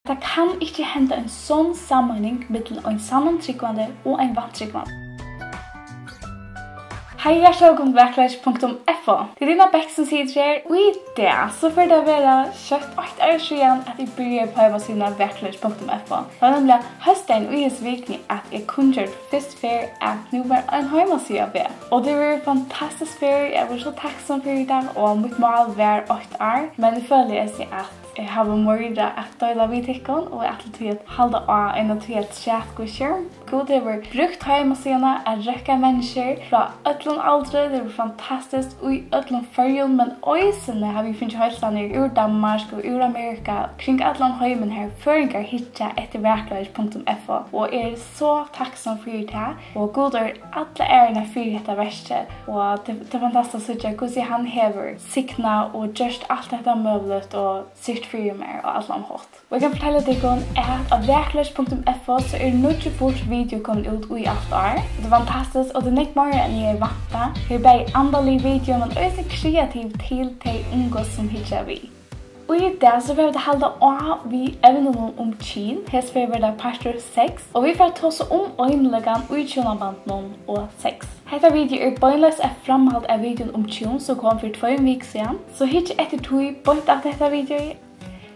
Det kan ikke hende en sånn sammenheng mellom en sannantrykkende og en vantrykkende. Hei, hjertelig velkommen til Vakurleiki.fo. Det dina Beck som sitter her, og i det så får det være kjøtt 8 år siden at jeg begynner på hjemmesiden av Vakurleiki.fo. Det var nemlig høsten og i vikning at jeg kunne gjøre først fer at nå var en hjemmeside av det. Og det var fantastisk fer, jeg var så takksom for det, og mitt mål var 8 år, men jeg føler jeg at jeg har vært at døyla vid tikkene, og jeg til å holde av en av til at chatgusher. God, det var brukt hjemmesidene av røkka mennesker fra ødlån aldre, det var fantastisk, og i ødlån førjon, men øysene har vi finnet høyslander ur Danmark og ur Amerika, kring ødlån høymen her, FYLG hittet etter Vakurleiki.fo, og jeg så takksom for det, og god er alle ærene for dette verset, og det er fantastisk å se hvordan han hever sikna og gjørst alt dette møvlet og sykt for meg og alt hot. Og jeg kan fortelle deg at av Vakurleiki.fo så er det fort video kommet ut i 8 år. Det er fantastisk, og det er ikke mer enn jeg er vant til. Det er bare andelig video, men også kreativ til de unge som hittar vi. Og i det så vil vi holde av vi evninum om kyn, hesaferð det partur 6, og vi får tosa einleikan og hjúnabandinum og seks. Hetta video er beinleis framhald av videon om kyn som kom for 2 uker siden, så hittar etter tog bort av dette videoet.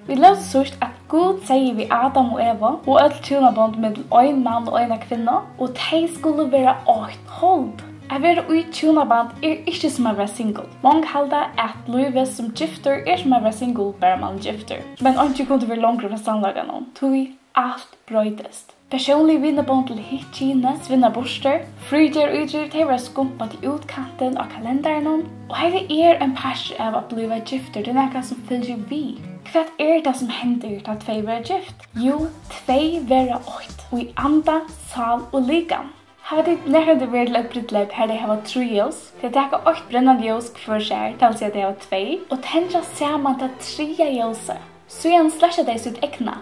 Vi lærte først at Gud sier vi Adam og Eva, og alt hjúnaband mellom en mann og en kvinne, og de skulle være 8 hold. Å være i hjúnaband er ikke som å være single. Mange halder at livet som gifter er som å være single bare man gifter. Men ikke kunne være langere fra sannlagene. Tog alt brøydest. Personlig vinnebånd til hittjene, svinnaborster, frydjer og utryr til å være skumpet i utkanten av kalenderen. Og her er en partur av å bli gifter, det er noe som følger vi. Hva er det som hender til 2 være gift? Jo, 2 være 8, og i anda, sal og likam. Har det nærmere vært til et bryttløp her de har 3 ljus. Det er 8 brennende ljus for seg, til å si at de har 2, og tendra sammen til 3 ljuset. Så igjen slasher de sitt egna.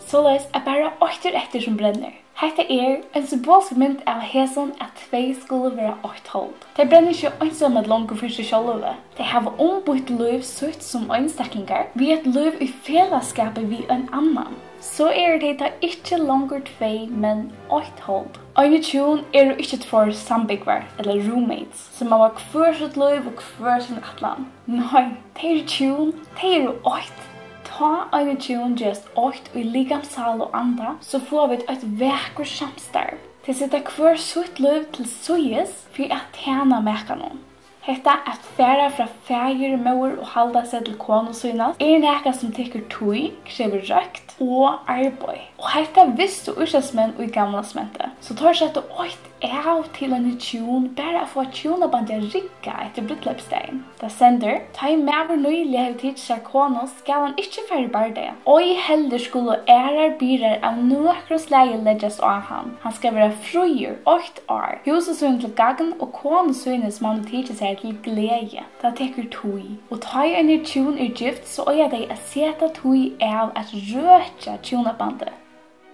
Såleis er bare 8 etter som brenner. Hetta er en symbolsk mynd av hesen at 2 skulle være 8 hold. De brenner ikke ensomme langt for seg selv. De har ombytt liv sutt som einstaklingar, vi et liv i fellesskapet vi en annan. Så er det da ikke langer 2, men 8 hold. Ein tjun er jo ikke for sambyggvar, eller roommates, som har hver sitt liv og hver sin atlan. Nei, de er tjun, de er jo 8. Ta en tjun just 8 i likamsal og anda, så får vi et vakkert samstarv. Det setter hver sitt liv til søyes for å tjene mekanon. Hetta at færa fra fægir, mor og halda seg til konosynast er nekka som tekker tøy, krever røkt og arbeid. Og hetta visste ursasmenn og gamla smente. Så tar seg 8 av til en tjun bare å få hjúnabandet rigga etter bryttløpsdagen. Det sender, ta i maver nøylig av tid seg konos, skal han ikke færre barde. Og i helder skulle ærar byrar av nøkros leie legges av han. Han skal være fruer 8 år. Huset søgn til gagn og konosynnes man tid seg til glede. Det tekker tøy. Og ta i en tjun er gift, så er det å seta tøy av at røtja hjúnabandet.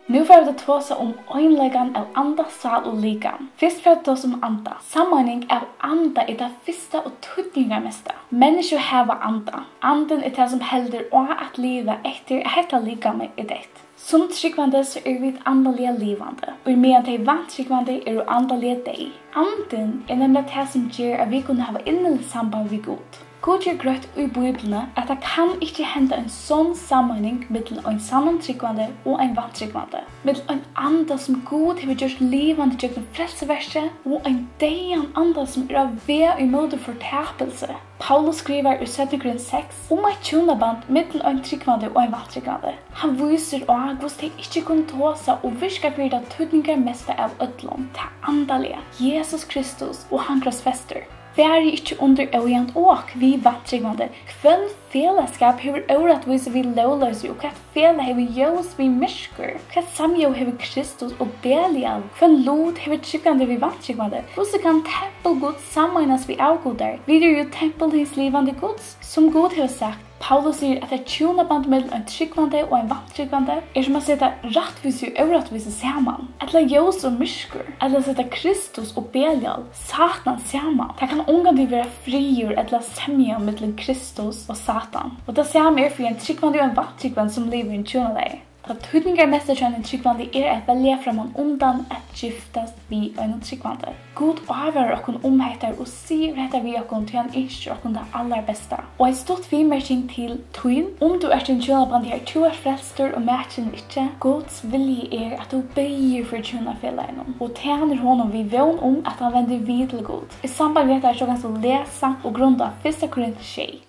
Nu får vi tosa einleikan av anda, sal og likam. Først får vi tosa anda. Sammenheng av anda er det første og tydningarmeste. Mennesker har anda. Anden er det som helder og at livet etter hetta likamet er det. Som tryggvande så er vi et andalige livande, og medan de vantryggvande er jo andalige deg. Anden er nemlig det som gjør at vi kunne ha innelig samband ved Gud. God gjør grøtt i Bibelene at det kan ikke hende en sånn sammenheng mellom en sannantryggvande og en vantryggvande. Mellom en anda som God har gjort livande gjennom frelseverset og en deian anda som er av ved i måte fortapelse. Paulus skriver i 6 om et hjúnaband mellom en tryggvande og en vantryggvande. Han viser også hvordan de ikke kunne tosa og virka for det tydningar meste av ødlom, det andalige, Jesus Kristus og han krossfester. Vær ikke under øyent og vi vantryggvande. Hvem fellesskap hever øretvise vi lovløse og hva fele hever jøs vi mysker? Hva samjø hever Kristus og Belial? Hvem lot hever tryggvande vi vantryggvande? Hvordan kan tempelgods sammenes vi avgoder? Vi er jo tempelhins livande gods, som God hever sagt. Paulus sier at et hjúnaband mellom en tryggvande og en vantryggvande som å sette rattvis og uratvis saman. Eller ljós og myrkur. Eller sette Kristus og Belial, Satan saman. Det kan ongandig være frigjør eller semja mellom Kristus og Satan. Og det samme for en tryggvande og en vantryggvande som lever i en hjúnalegi. Det tydningar mest av en tryggvande at velja framan undan at giftast vi en tryggvande. God avgjør okkur hettar og sier hettar vi okkur til han ikke okkur det aller besta. Og en stort vimerking til tøyn, du en hjúnaband her, du frelstur og matchen ikke, Guds vilje at du beier for hjúnafellagin og tjener honom vi vevn at han vender vid til God. I samband med dette så kan du lesa og grunda 1 Korinth 6.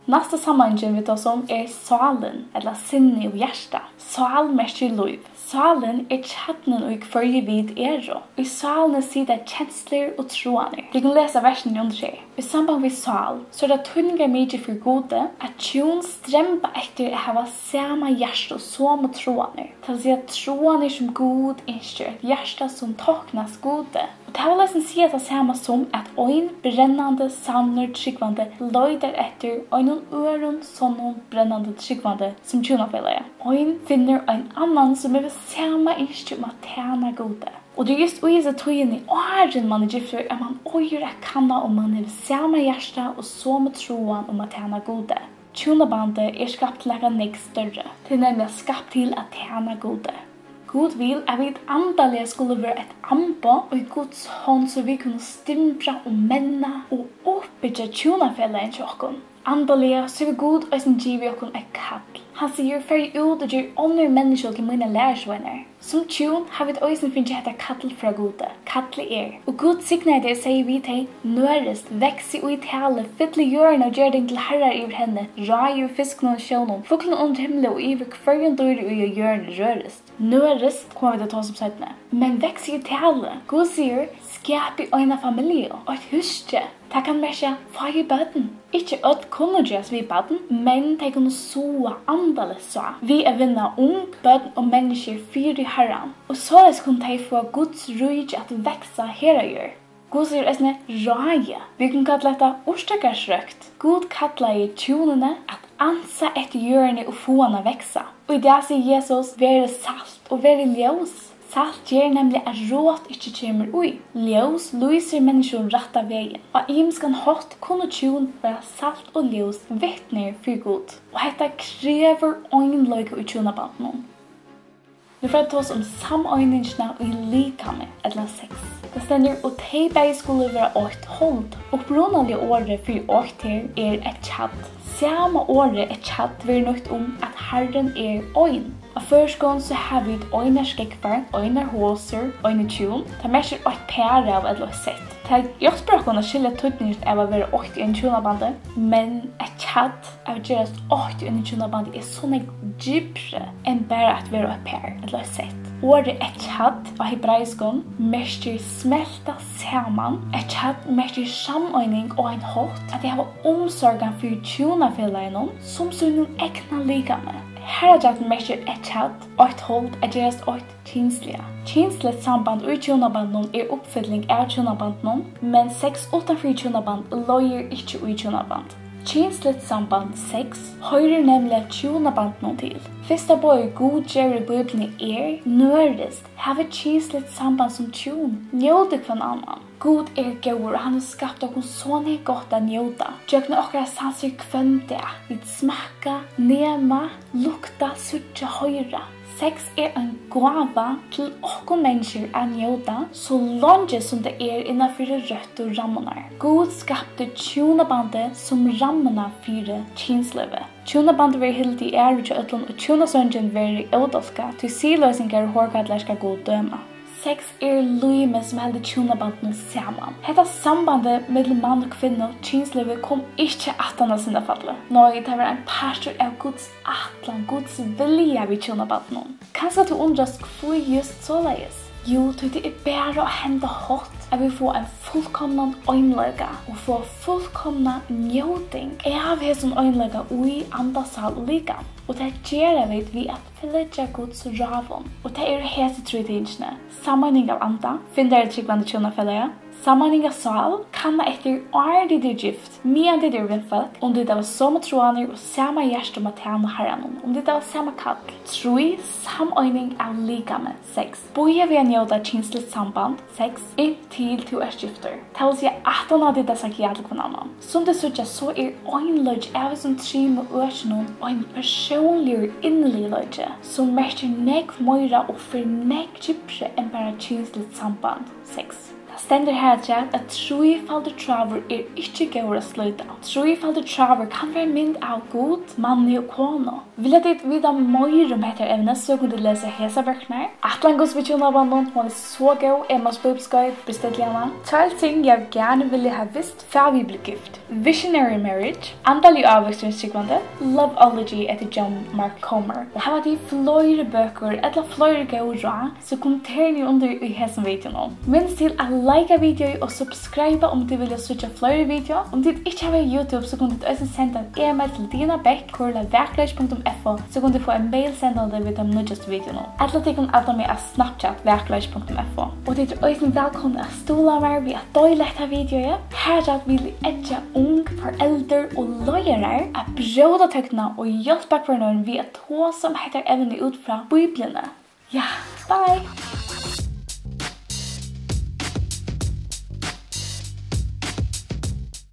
Nästa sammanhang vi tar som salen, eller sinne og hjärta. Sal merker liv. Salen kjattnen og førje vid og i salen sitter kjensler og troaner. Vi kan lese versen under seg. I samband med sal, så det tunga mykje for gode at tjon strempa etter å hava sama hjärsta og som troaner. Det vil si at troaner som god innskjør, hjärsta som toknas gode. Det har lesen si at det samme som at ein brennande sanner tryggvande løyder etter ein øron sånn brennande tryggvande som tjonafellege. Ein finner ein annan som er samme innskjør om at tjena gode. Og det just i tøyen i åren man gifter at man øyer kanna om man har samme hjärsta og som troan om at tjena gode. Tjonabandet skapt til å nek større. Det nemlig skapt til at tjena gode. God vil at vi andalige skulle være et ambo og i Guds hånd så vi kunne stimpra og menna og oppbygge tjonafellagin til okkon. Andalige så vi god og som giver okkon et kall. Han sier ferdig ut og gjør andre mennesker til mine lærersvenner. Som tjon har vi et øysen finnet hette kattel fra gode. Kattel Og god signer det sier vi til nøres, vekse og i tale, fytle hjørne og gjør den til herrer i henne, rai og fisken og sjønnen, fuklen under himmelen og i hverjen dør i hjørne rørest. Nøres kommer vi til å ta som søttene. Men vekse i tale. God sier, skap i øyne familie og et huske. Det kan merke fag i bøten. Ikke ødt kunne gjøres vi i bøten, men de kunne soa andale så. Vi vinna bøten og mennesker fyr i herren. Og således kunne de få Guds rydde at veksa herregjør. God sier esne raje. Vi kan kalla dette orstakarsrøkt. God kalla i tjonene at ansa etter hjørne og få henne veksa. Og i det sier Jesus, være salt og være ljøs. Salt gjør nemlig at råt ikke kommer ui. Ljøs lyser mennesker rett av veien. Og imskan hatt kunne tjon være salt og ljøs vittner for god. Og dette krever einleika i hjúnabandinum. Nu får jeg ta oss om samøyningene i likam, eller seks. Det stender og teibei skulle være 8 hold. Opprunalige året for 8 her et tjatt. Samme året tjatt vil nødt at Herren øyn. Og førskånd så har vi et øyne skekvar, øyne håser, øyne tjon. Det merker 8 pære av eller sett. Det er gjort språkene skille tøytninger av å være 8 i en tjonabandet, men et tjatt av å gjøre 8 i en tjonabandet sånn dypere enn bare at være 8 pære eller sett. Året tjatt av hebraiskon merker smelta saman. Et tjatt merker samøyning og en hått at jeg har omsorgen for tjonafellagin som sønnen egna likame. Her jatten merker et tjatt, 8 hold, gjøres 8 tjinslige. Tjinslet samband ui hjúnabandinum oppfylling av hjúnabandinum, men 6 utanfor hjúnaband løyer ikke ui hjúnaband. Tjinslet samband 6 høyrer nemlig hjúnabandinum til. Fyrsta bøy god gjør i Bibelen nørest, have tjinslet samband som tjón, njóti kvann annan. God gaur og han har skapt okkur sånn godt å njóta. Gjøkna okkar sanser kvann det, vi smakka, nema, lukta, suttja, høyra. Sex en gåva til okkur mennesker å njóta, så langt som det innenfor rødt og rammenar. God skapte tjonabandet som rammenar for tjinslivet. Tjonabandet var helt i og til tjonasøngen var i ådolka, til siløysingar og hårkadlerska god døma. Sex lyme som helde tjonabandene saman. Hetta sambandet mellom mann og kvinne og tjinslivet kom ikke atana sinne falle. Nei, det var en partur av Guds atlan, Guds vilja vid tjonabandene. Kanskje du undrast hvor just så leies? Jo, det bare å hende hot at vi får en fullkomna einleika og får fullkomna njóting av hesson einleika ui andasal og likam. Og det gjør vi at fylgja Guds ravon. Og det hese tre tingene. Sammenheng av anda, finner tryggvande tjonafellagin. Sammanhänga sal kan efter är det gift. Medan det är vinfött. Om det var samma troaner och samma hjärta att tjäna herran. Om det var samma kall. 3. Samöjning av likam. 6. Boja vi njóta känsligt samband. 6. Till till gifter. Det vill säga att hon hade dessa hjärta på annan. Som det såg så är einleiki av som trim och ösnon och en personlig innerlig löjde som märker nek møyra och för nek djupre än bara känsligt samband. 6. Stender her at 3-faldig traver ikke gøyre sløyta. 3-faldig traver kan være mynd av god, manni og kone. Vil jeg vite mer om dette evnet, så kunne du lese hesaferð. Atlangos vid hjúnabandinum, man så god, Emmas bibelskøy, bestedljana. 12 ting jeg gerne ville ha visst før vi ble gift. Visionary marriage, antallig avvekstringssykvande, Loveology etter John Mark Comer. Og her var de flere bøker, eller flere gode råd, så kommenter ni under i hessen videoen. Minst til at like video og subscribe om du vil switcha flere video. Om du ikke har YouTube, så kan du også sende en e-mail til hjúnabandinum@vakurleiki.fo, så kan du få en mail sendende ved de nødvendigste videoene. Alle de kan adde med Snapchat vakurleiki.fo. Og det er også velkommen å stole meg ved at dele dette videoet. Her vil jeg ung, foreldre og løyere at bråda tøkna og hjelpe hverandre ved at tosa heter evne ut fra Biblene. Ja, bye!